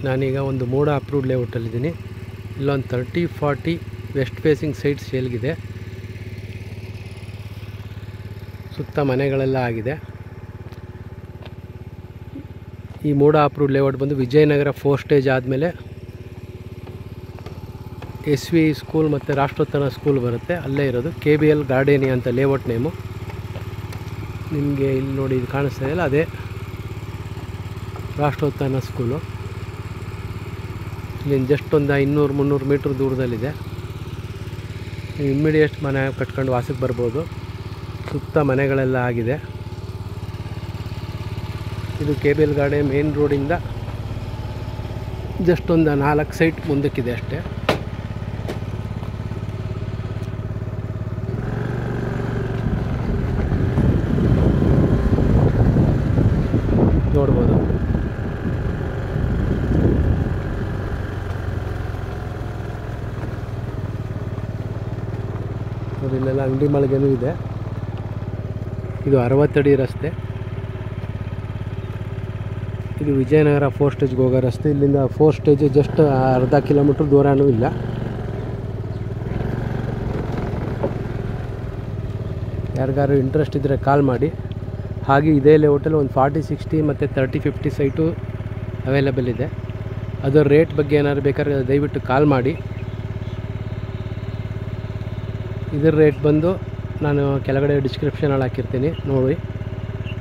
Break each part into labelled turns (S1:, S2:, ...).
S1: ನಾನೀಗ ಒಂದು ಮೋಡ ಅಪ್ರೂವ್ಡ್ ಲೇಔಟಲ್ಲಿದ್ದೀನಿ. ಇಲ್ಲೊಂದು 30-40 ವೆಸ್ಟ್ ಫೇಸಿಂಗ್ ಸೈಟ್ ಸೇಲ್ಗಿದೆ. ಸುತ್ತ ಮನೆಗಳೆಲ್ಲ ಆಗಿದೆ. ಈ ಮೋಡ ಅಪ್ರೂವ್ಡ್ ಲೇಔಟ್ ಬಂದು ವಿಜಯನಗರ 4 ಸ್ಟೇಜ್ ಆದಮೇಲೆ SV ಸ್ಕೂಲ್ ಮತ್ತು ರಾಷ್ಟ್ರೋತ್ಥಾನ ಸ್ಕೂಲ್ ಬರುತ್ತೆ, ಅಲ್ಲೇ ಇರೋದು. KBL ಗಾರ್ಡೇನಿಯಾ ಅಂತ ಲೇಔಟ್ ನೇಮು. ನಿಮಗೆ ಇಲ್ಲಿ ನೋಡಿ ಇದು ಕಾಣಿಸ್ತಾ ಇದೆಯಲ್ಲ, ಅದೇ ರಾಷ್ಟ್ರೋತ್ಥಾನ ಸ್ಕೂಲು. ಇಲ್ಲಿಂದ ಜಸ್ಟ್ ಒಂದು 200-300 ಮೀಟ್ರ್ ದೂರದಲ್ಲಿದೆ. ನೀವು ಇಮ್ಮಿಡಿಯೇಟ್ ಮನೆ ಕಟ್ಕೊಂಡು ವಾಸಕ್ಕೆ ಬರ್ಬೋದು. ಸುತ್ತ ಮನೆಗಳೆಲ್ಲ ಆಗಿದೆ. ಇದು KBL ಗಾರ್ಡನ್ ಮೇನ್ ರೋಡಿಂದ ಜಸ್ಟ್ ಒಂದು 4 ಸೈಟ್ ಮುಂದಕ್ಕಿದೆ ಅಷ್ಟೇ. ನೋಡ್ಬೋದು. ಇಲ್ಲೆಲ್ಲ ಅಂಗಡಿ ಮಳಿಗೆನೂ ಇದೆ. ಇದು 60 ಅಡಿ ರಸ್ತೆ. ಇದು ವಿಜಯನಗರ 4 ಸ್ಟೇಜ್ಗೆ ಹೋಗೋ ರಸ್ತೆ. ಇಲ್ಲಿಂದ 4 ಸ್ಟೇಜ್ ಜಸ್ಟ್ ಅರ್ಧ ಕಿಲೋಮೀಟ್ರ್ ದೂರನೂ ಇಲ್ಲ. ಯಾರಿಗಾರು ಇಂಟ್ರೆಸ್ಟ್ ಇದ್ದರೆ ಕಾಲ್ ಮಾಡಿ. ಹಾಗೆ ಇದೇ ಲೇಔಟಲ್ಲಿ ಒಂದು 40-60 ಮತ್ತು 30-50 ಸೈಟು ಅವೈಲೇಬಲ್ ಇದೆ. ಅದರ ರೇಟ್ ಬಗ್ಗೆ ಏನಾದ್ರು ಬೇಕಾದ್ರೆ ದಯವಿಟ್ಟು ಕಾಲ್ ಮಾಡಿ. ಇದರ ರೇಟ್ ಬಂದು ನಾನು ಕೆಳಗಡೆ ಡಿಸ್ಕ್ರಿಪ್ಷನಲ್ಲಿ ಹಾಕಿರ್ತೀನಿ, ನೋಡಿ.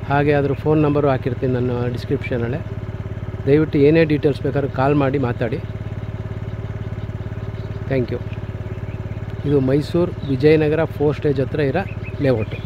S1: ಹಾಗೆ ಅದ್ರ ಫೋನ್ ನಂಬರು ಹಾಕಿರ್ತೀನಿ ನಾನು ಡಿಸ್ಕ್ರಿಪ್ಷನಲ್ಲೇ. ದಯವಿಟ್ಟು ಏನೇ ಡೀಟೇಲ್ಸ್ ಬೇಕಾದ್ರೂ ಕಾಲ್ ಮಾಡಿ ಮಾತಾಡಿ. Thank you. ಇದು ಮೈಸೂರು ವಿಜಯನಗರ 4 ಸ್ಟೇಜ್ ಹತ್ರ ಇರೋ ಲೇಔಟು.